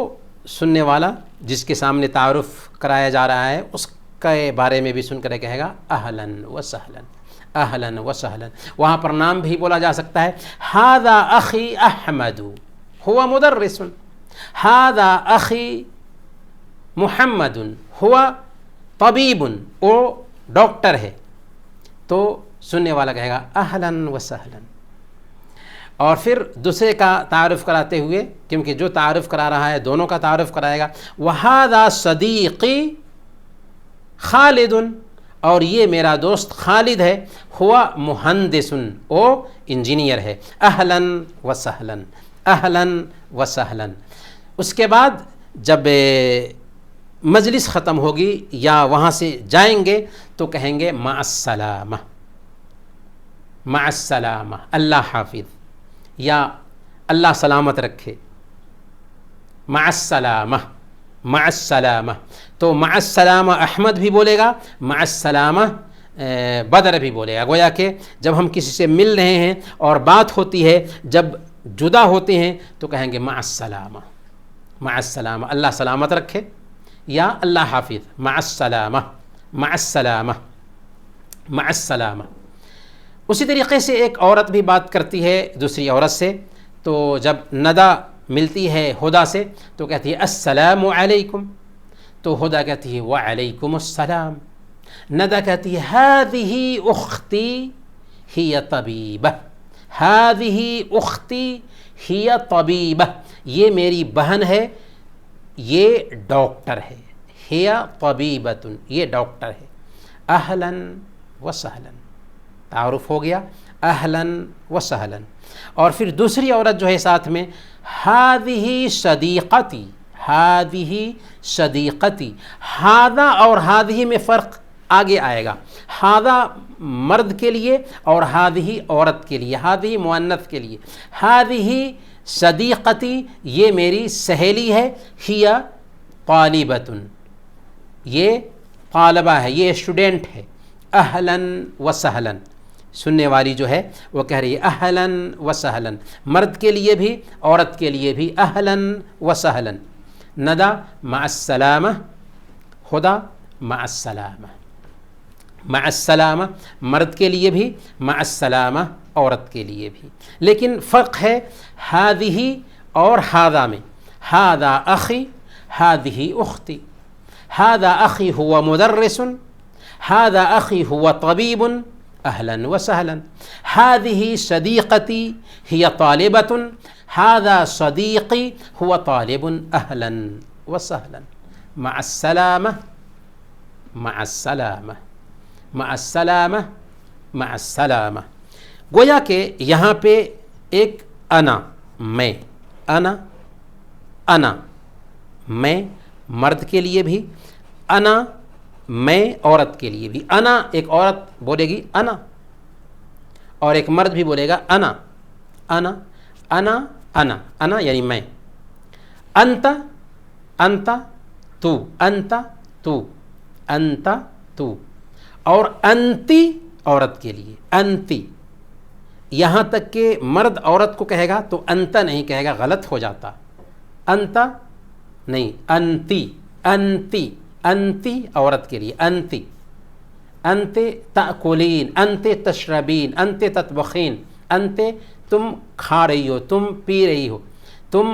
سننے والا جس کے سامنے تعارف کرایا جا رہا ہے اس کے بارے میں بھی سن کر کہے گا اہلاً و سہلاً، اہلاً و سہلاً. وہاں پر نام بھی بولا جا سکتا ہے ھذا اخی احمد ہوا مدرس، ھذا اخی محمد ہوا طبیب، وہ ڈاکٹر ہے. تو سننے والا کہے گا اہلاً و سہلاً. اور پھر دوسرے کا تعارف کراتے ہوئے، کیونکہ جو تعارف کرا رہا ہے دونوں کا تعارف کرائے گا وَهَذَا صَدِيقِي خالد، اور یہ میرا دوست خالد ہے، ہوا مہندس، وہ انجینئر ہے. اہلاً و سہلاً، اہلاً و سہلاً. اس کے بعد جب مجلس ختم ہوگی یا وہاں سے جائیں گے تو کہیں گے مع السلامہ، مع السلامہ، اللہ حافظ، یا اللہ سلامت رکھے، مع السلامہ، مع السلامہ. تو مع السلامہ احمد بھی بولے گا، مع السلامہ بدر بھی بولے گا. گویا کہ جب ہم کسی سے مل رہے ہیں اور بات ہوتی ہے، جب جدا ہوتے ہیں تو کہیں گے مع السلامہ، مع السلامہ، اللہ سلامت رکھے، یا اللہ حافظ، مع السلامہ، مع السلامہ، مع السلامہ. اسی طریقے سے ایک عورت بھی بات کرتی ہے دوسری عورت سے، تو جب ندیٰ ملتی ہے ہدیٰ سے تو کہتی ہے السلام علیکم، تو ہدیٰ کہتی ہے وعلیکم السلام. ندیٰ کہتی ہے هذه اختی هي طبیبہ، هذه اختی هي طبیبہ، یہ میری بہن ہے، یہ ڈاکٹر ہے، هي طبیبۃ، یہ ڈاکٹر ہے. اہلاً و سہلاً، تعارف ہو گیا اہلاً و سہلاً. اور پھر دوسری عورت جو ہے ساتھ میں هذه صدیقتی، هذه صدیقتی. هذا اور هذه میں فرق آگے آئے گا. هذا مرد کے لیے اور هذه عورت کے لیے، هذه مؤنث کے لیے. هذه صدیقتی یہ میری سہیلی ہے، هي طالبۃ یہ طالبہ ہے، یہ اسٹوڈنٹ ہے. اہلاً و سہلاً، سننے والی جو ہے وہ کہہ رہی ہے اہلاً و سہلاً، مرد کے لیے بھی عورت کے لیے بھی اہلاً و سہلاً. ندیٰ مع السلامہ، ہدیٰ مع السلامہ، مع السلامہ مرد کے لیے بھی، مع السلامہ عورت کے لیے بھی. لیکن فرق ہے هذه اور هذا میں. هذا اخی، هذه اختی. هذا اخی هو مدرس، هذا اخی هو طبیب، اہلاً و سہلاً. هذه صدیقتی هي طالبۃ، هذا صدیقی هو طالب، اہلاً و سہلاً. مع السلامہ، مع السلامہ، مع السلامہ، مع السلامہ. گویا کہ یہاں پہ ایک انا، میں، انا، انا میں مرد کے لیے بھی، انا میں عورت کے لیے بھی. انا ایک عورت بولے گی انا، اور ایک مرد بھی بولے گا انا، انا، انا، انا، انا یعنی میں. انت، انت تو، انت تو، انت تو. اور انتی عورت کے لیے، انتی. یہاں تک کہ مرد عورت کو کہے گا تو انت نہیں کہے گا، غلط ہو جاتا. انت نہیں، انتی، انتی، انتی عورت کے لیے، انتی. انت تأکلین، انت تشربین، انت تطبخین. انت تم کھا رہی ہو، تم پی رہی ہو، تم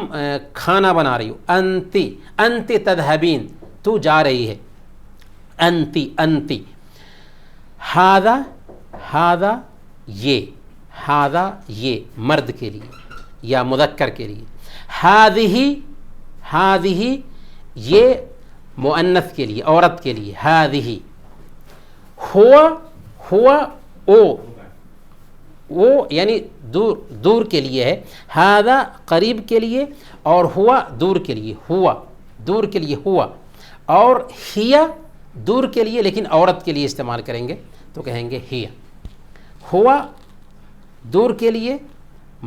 کھانا بنا رہی ہو. انتی، انت تذهبین، تو جا رہی ہے. انتی، انتی. ھذا، ھذا یہ، ھذا یہ مرد کے لیے یا مذکر کے لیے. ھذہ، ھذہ یہ مؤنث کے لیے، عورت کے لیے. ھذہ. ہوا، ہوا وہ یعنی دور، دور کے لیے ہے. ھذا قریب کے لیے اور ہوا دور کے لیے. ہوا دور کے لیے ہوا. اور ہیا دور کے لیے لیکن عورت کے لیے استعمال کریں گے تو کہیں گے ہی. ہوا دور کے لیے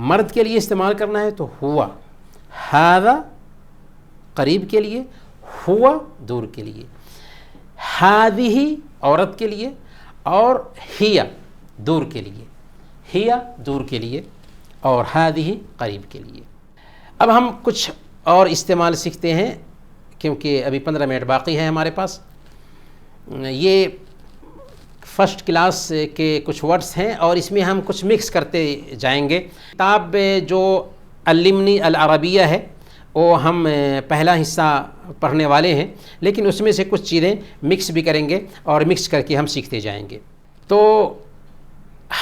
مرد کے لیے استعمال کرنا ہے تو ہوا. ہذا قریب کے لیے، ہوا دور کے لیے. ہذہ عورت کے لیے اور ہیا دور کے لیے. ہیا دور کے لیے اور ہذہ قریب کے لیے. اب ہم کچھ اور استعمال سیکھتے ہیں کیونکہ ابھی 15 منٹ باقی ہے ہمارے پاس. یہ فرسٹ کلاس کے کچھ ورڈز ہیں اور اس میں ہم کچھ مکس کرتے جائیں گے. کتاب جو علمنی العربیہ ہے وہ ہم پہلا حصہ پڑھنے والے ہیں، لیکن اس میں سے کچھ چیزیں مکس بھی کریں گے اور مکس کر کے ہم سیکھتے جائیں گے. تو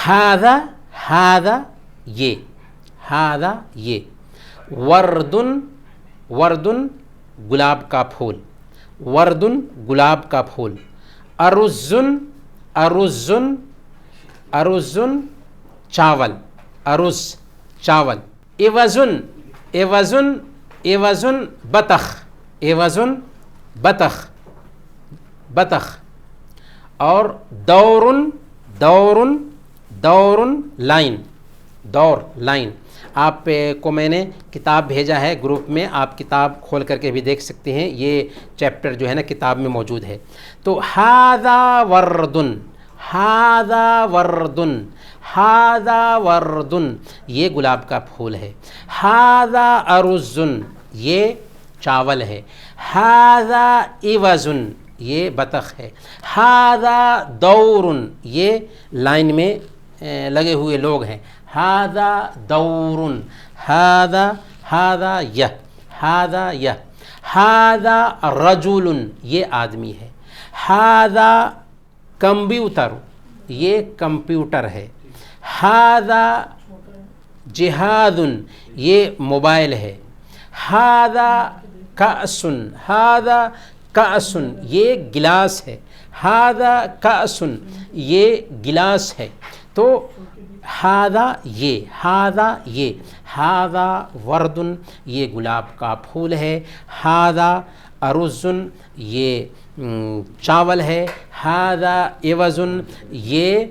ہذا یہ، ہذا یہ. وردن گلاب کا پھول، وردن گلاب کا پھول. ارزن چاول، ارز چاول. ایوزن بطخ، ایوزن بطخ، بطخ. اور دورن لائن، دور لائن. آپ کو میں نے کتاب بھیجا ہے گروپ میں، آپ کتاب کھول کر کے بھی دیکھ سکتے ہیں. یہ چیپٹر جو ہے نا کتاب میں موجود ہے. تو ھذا وردن، ھذا وردن، ھذا وردن یہ گلاب کا پھول ہے. ھذا ارزن یہ چاول ہے. ھذا ایوزن یہ بطخ ہے. ھذا دورن یہ لائن میں لگے ہوئے لوگ ہیں. ھذا دورن، ھذا یہ، ھذا یہ. ھذا رجل یہ آدمی ہے. ھذا کمپیوٹر یہ کمپیوٹر ہے. ھذا جہاد یہ موبائل ہے. ھذا کأس، ھذا کأس یہ گلاس ہے. ھذا کأس یہ گلاس ہے. تو ھذا یہ، ھذا یہ. ھذا وردن یہ گلاب کا پھول ہے. ھذا ارزن یہ چاول ہے. ھذا ایوزن یہ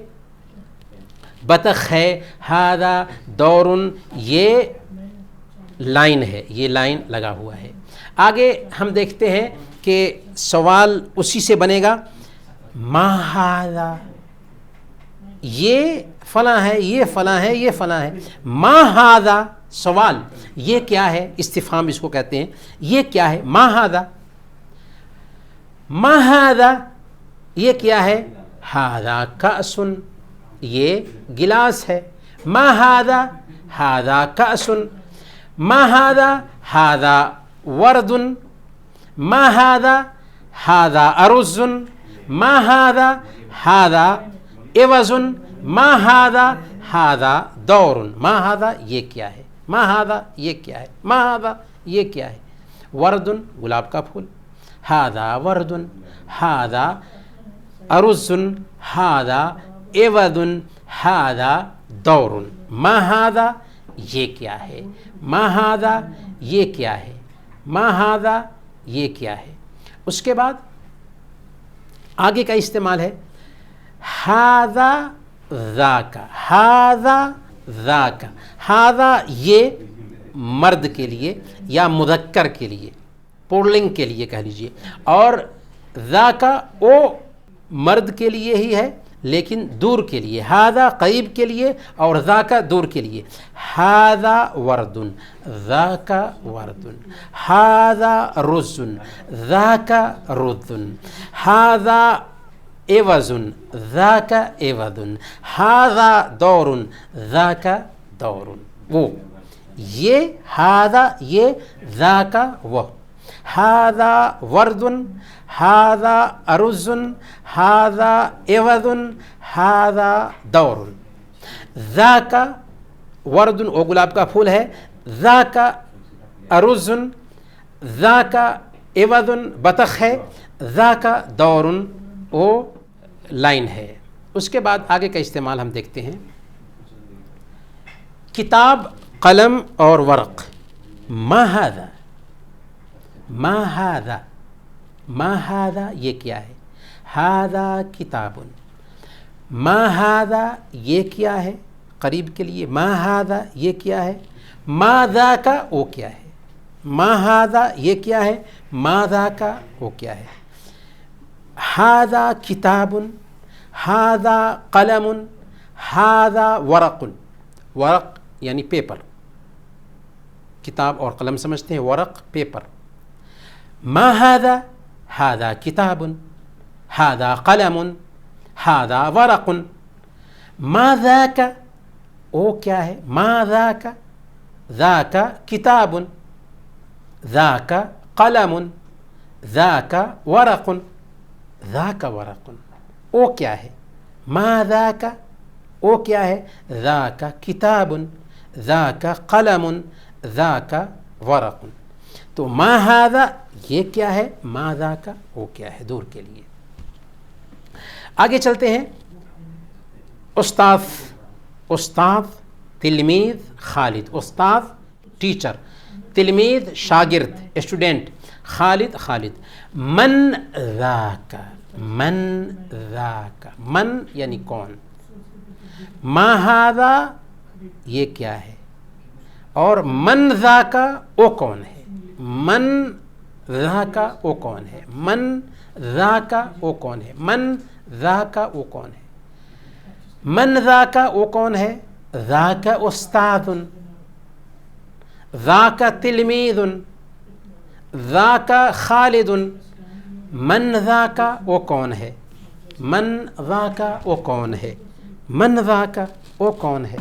بطخ ہے. ھذا دورن یہ لائن ہے، یہ لائن لگا ہوا ہے. آگے ہم دیکھتے ہیں کہ سوال اسی سے بنے گا. ما ھذا یہ فلاں ہے، یہ فلاں ہے، یہ فلاں ہے. ما ھذا سوال یہ کیا ہے، استفہام اس کو کہتے ہیں. یہ کیا ہے؟ ما ھذا. ما ھذا یہ کیا ہے؟ ھذا کأس یہ گلاس ہے. ما ھذا ھذا کأس. ما ھذا ھذا ورد. ما ھذا ھذا ارز. ما ھذا ھذا ایوز. ما ھذا ھذا دور. ما ھذا یہ کیا ہے؟ ما ھذا یہ کیا ہے؟ ما ھذا یہ کیا ہے؟ ورد گلاب کا پھول. ھذا ورد. ھذا ارز. ھذا ایوز. ھذا دور. ما ھذا یہ کیا ہے؟ ما ھذا یہ کیا ہے؟ ما ھذا یہ کیا ہے؟ اس کے بعد آگے کا استعمال ہے ھذا ذاک. ھذا ذاک. ھذا یہ مرد کے لیے یا مذکر کے لیے، پورلنگ کے لیے کہہ لیجئے، اور ذاک وہ مرد کے لیے ہی ہے لیکن دور کے لیے. ھذا قریب کے لیے اور ذاک دور کے لیے. ھذا ورد. ذاک ورد. ھذا رز. ذاک رز. ھذا ایوز. ذاک ایوز. ھذا دور. ذاک دور. وہ یہ ھذا یہ ذاک وہ. ھذا ورد. ھذا ارز. ھذا ایوز. ھذا دور. ذاک ورد وہ گلاب کا پھول ہے. ذاک ارز. ذاک ایوز بطخ ہے. ذاک دور وہ لائن ہے. اس کے بعد آگے کا استعمال ہم دیکھتے ہیں. کتاب، قلم اور ورق. ما ھذا. ما ھذا. ما ھذا یہ کیا ہے؟ ھذا کتاب. ما ھذا یہ کیا ہے قریب کے لیے, ما ھذا یہ کیا ہے, ما ذاک وہ کیا ہے, ما ھذا یہ کیا ہے, ما ذاک وہ کیا ہے. ھذا کتاب, ھذا قلم, ھذا ورق. ورق یعنی پیپر, کتاب اور قلم سمجھتے ہیں, ورق پیپر. ما ھذا, ھذا کتاب, ھذا قلم, ھذا ورق. ما ذاک وہ کیا ہے, ما ذاک, ذاک کتاب, ذاک قلم, ذاک ورق, ذاک ورق وہ کیا ہے, ما ذاک وہ کیا ہے, ذاک کتاب, ذاک قلم, ذاک ورق. تو ما ھذا یہ کیا ہے, ما ذاک وہ کیا ہے, دور کے لیے. آگے چلتے ہیں. استاد, استاد تلمید خالد, استاد ٹیچر, تلمید شاگرد اسٹوڈنٹ, خالد خالد. من ذاک, من ذاک, من یعنی کون, ما ھذا یہ کیا ہے, اور من ذاک وہ کون ہے, من ذاک وہ کون ہے, من ذاک وہ کون ہے, من ذاک وہ کون ہے, من ذاک وہ کون ہے, ذاک استاد, ذاک تلمید, ذاک خالد. من ذاک وہ کون ہے, من ذاک وہ کون ہے, من ذاک وہ کون ہے,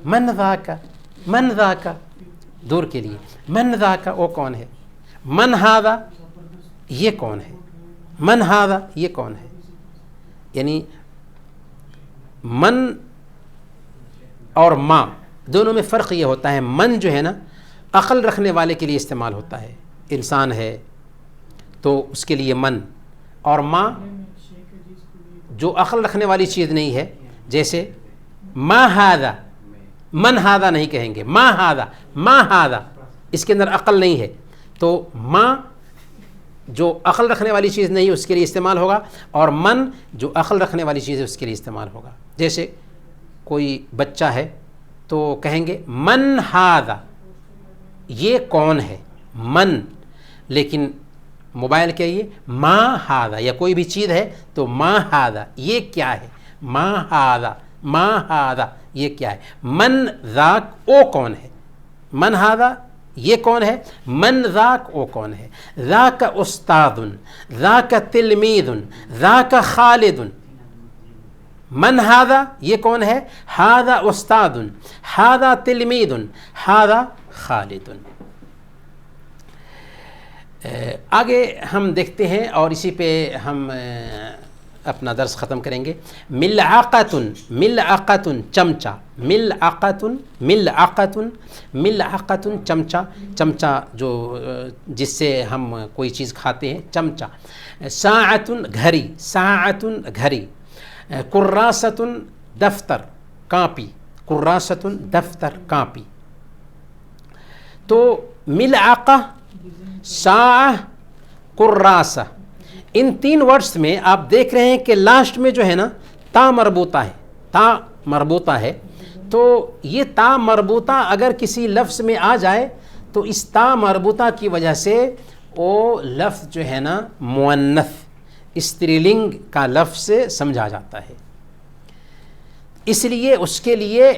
من ذاک, من ذاک دور کے لیے, من ذاک وہ کون ہے. من ھذا یہ کون ہے, من ھذا یہ کون ہے. یعنی من اور ما دونوں میں فرق یہ ہوتا ہے, من جو ہے نا عقل رکھنے والے کے لیے استعمال ہوتا ہے, انسان ہے تو اس کے لیے من, اور ما جو عقل رکھنے والی چیز نہیں ہے, جیسے ما ھذا, من ھذا نہیں کہیں گے, ما ھذا, ما ھذا اس کے اندر عقل نہیں ہے, تو ما جو عقل رکھنے والی چیز نہیں ہے اس کے لیے استعمال ہوگا, اور من جو عقل رکھنے والی چیز ہے اس کے لیے استعمال ہوگا. جیسے کوئی بچہ ہے تو کہیں گے من ھذا یہ کون ہے, من, لیکن موبائل کہیے ما ھذا, یا کوئی بھی چیز ہے تو ما ھذا یہ کیا ہے, ما ھذا, ما ھذا یہ کیا ہے. من ذاک وہ کون ہے, من ھذا یہ کون ہے, من ذاک وہ کون ہے. ذاک استاد, ذاک تلمید, ذاک خالد. من ھذا یہ کون ہے, ھذا استاد, ھذا تلمید, ھذا خالد. آگے ہم دیکھتے ہیں اور اسی پہ ہم اپنا درس ختم کریں گے. ملعقۃ, ملعقۃ چمچہ, ملعقۃ, ملعقۃ, ملعقۃ چمچہ, چمچہ جو جس سے ہم کوئی چیز کھاتے ہیں, چمچہ. ساعۃ گھڑی, ساعۃ گھڑی. کراست دفتر کاپی, کراست دفتر کاپی. تو ملعقہ, ساعہ, کراسہ, ان تین ورڈز میں آپ دیکھ رہے ہیں کہ لاسٹ میں جو ہے نا تا مربوطہ ہے, تا مربوطہ ہے. تو یہ تا مربوطہ اگر کسی لفظ میں آ جائے تو اس تا مربوطہ کی وجہ سے وہ لفظ جو ہے نا مؤنث استری لنگ کا لفظ سمجھا جاتا ہے. اس لیے اس کے لیے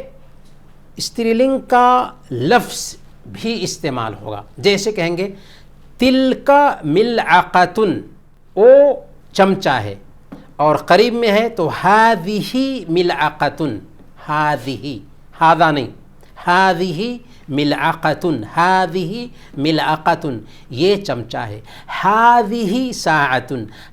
استری لنگ کا لفظ بھی استعمال ہوگا. جیسے کہیں گے تلکا ملعقۃ, او چمچہ ہے, اور قریب میں ہے تو ھذہ ملعقۃ, ھذہ, ھذا نہیں, ھذہ ملعقۃ, ھذہ ملعقۃ یہ چمچہ ہے. ھذہ ساعۃ,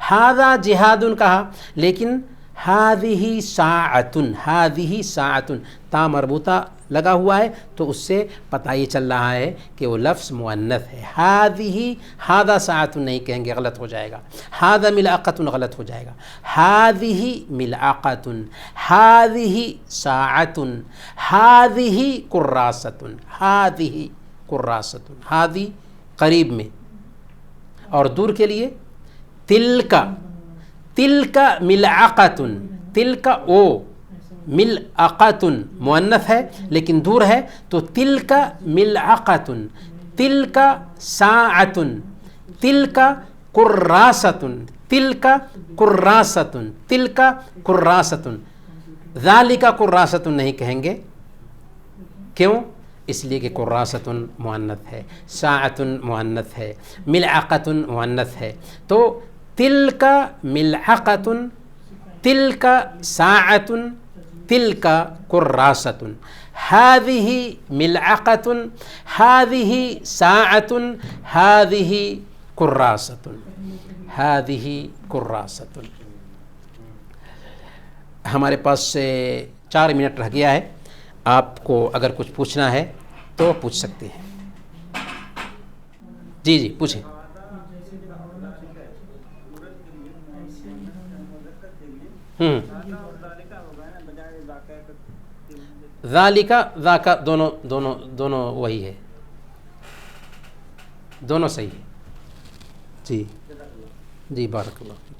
ھذا جہاد کہا لیکن ھذہ ساعۃ, ھذہ ساعۃ تا مربوطہ لگا ہوا ہے تو اس سے پتہ یہ چل رہا ہے کہ وہ لفظ مؤنث ہے. ھذہ, ھذا ساعۃ نہیں کہیں گے, غلط ہو جائے گا. ھذا ملعقۃ غلط ہو جائے گا. ھذہ ملعقۃ, ھذہ ساعۃ, ھذہ کراست, ھذہ کراست. ھذہ قریب میں اور دور کے لیے تلکا, تلک ملعقۃ، تلک او ملعقۃ مؤنث ہے لیکن دور ہے، تو تلک ملعقۃ، تلک ساعۃ، تلک قراصۃ، تلک قراصۃ، تلک قراصۃ، ذالک قراصۃ نہیں کہیں گے، کیوں؟ اس لیے کہ قراصۃ مؤنث ہے، ساعۃ مؤنث ہے، ملعقۃ مؤنث ہے، تو تلک ملعقۃ، تلک ساعۃ، تلک قراصۃ، هذه ملعقۃ، هذه ساعۃ، هذه قراصۃ، هذه قراصۃ۔ ہمارے پاس سے 4 منٹ رہ گیا ہے، آپ کو اگر کچھ پوچھنا ہے تو پوچھ سکتے ہیں۔ جی جی پوچھیں۔ ذالک ذاک دونوں وہی ہے، دونوں صحیح ہے۔ جی جی بارک اللہ فیک،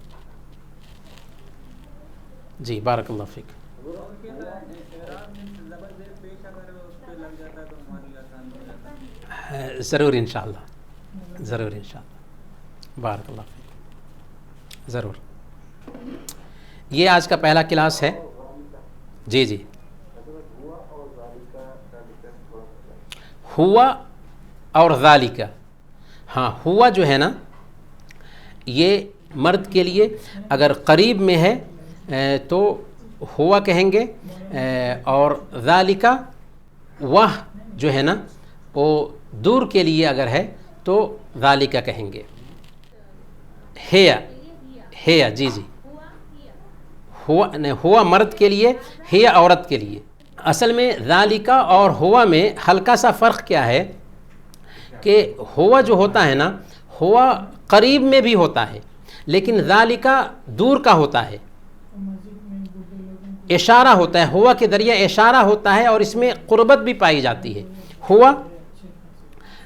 جی بارک اللہ فیک۔ ضرور انشاءاللہ، ضرور انشاءاللہ، بارک اللہ فیک، ضرور۔ یہ آج کا پہلا کلاس ہے۔ جی جی، ہوا اور ذالک، ہاں ہوا جو ہے نا یہ مرد کے لیے اگر قریب میں ہے تو ہوا کہیں گے، اور ذالک وہ جو ہے نا وہ دور کے لیے اگر ہے تو ذالک کہیں گے۔ ہے جی جی، ہوا مرد کے لیے، ہے عورت کے لیے۔ اصل میں ذالک اور ہوا میں ہلکا سا فرق کیا ہے کہ ہوا جو ہوتا ہے نا، ہوا قریب میں بھی ہوتا ہے لیکن ذالک دور کا ہوتا ہے، اشارہ ہوتا ہے، ہوا کے ذریعے اشارہ ہوتا ہے اور اس میں قربت بھی پائی جاتی ہے۔ ہوا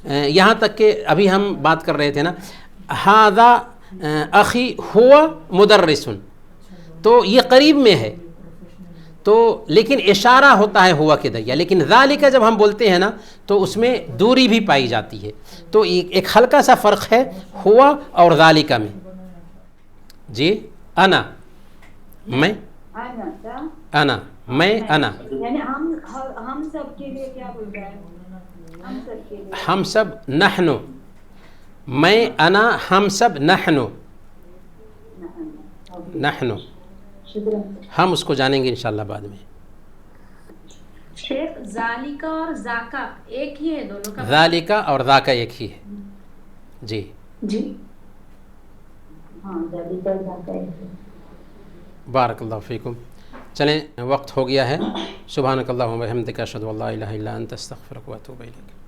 یہاں تک کہ ابھی ہم بات کر رہے تھے نا، ھذا اخی ہوا مدرس، تو یہ قریب میں ہے تو لیکن اشارہ ہوتا ہے ہوا کے ذریعے، لیکن ذالک جب ہم بولتے ہیں نا تو اس میں دوری بھی پائی جاتی ہے، تو ایک ہلکا سا فرق ہے ہوا اور ذالک میں۔ جی انا، میں، انا، میں، انا، یعنی ہم سب کے لیے کیا بول رہا ہے؟ ہم سب کے لیے، ہم سب نحن، میں، انا، ہم سب نحن، نحن، ہم اس کو جانیں گے انشاءاللہ بعد میں۔ شیخ ذالک اور ذاکا ایک ہی ہے دونوں کا؟ ذالک اور ذاکا ایک ہی ہے۔ جی جی ہاں، ذالک اور ذاکا ایک ہے۔ بارک اللہ فیکم۔ چلیں وقت ہو گیا ہے۔ سبحانک اللہم و بحمدک، اشہد ان لا الہ الا انت، استغفرک و اتوب الیک۔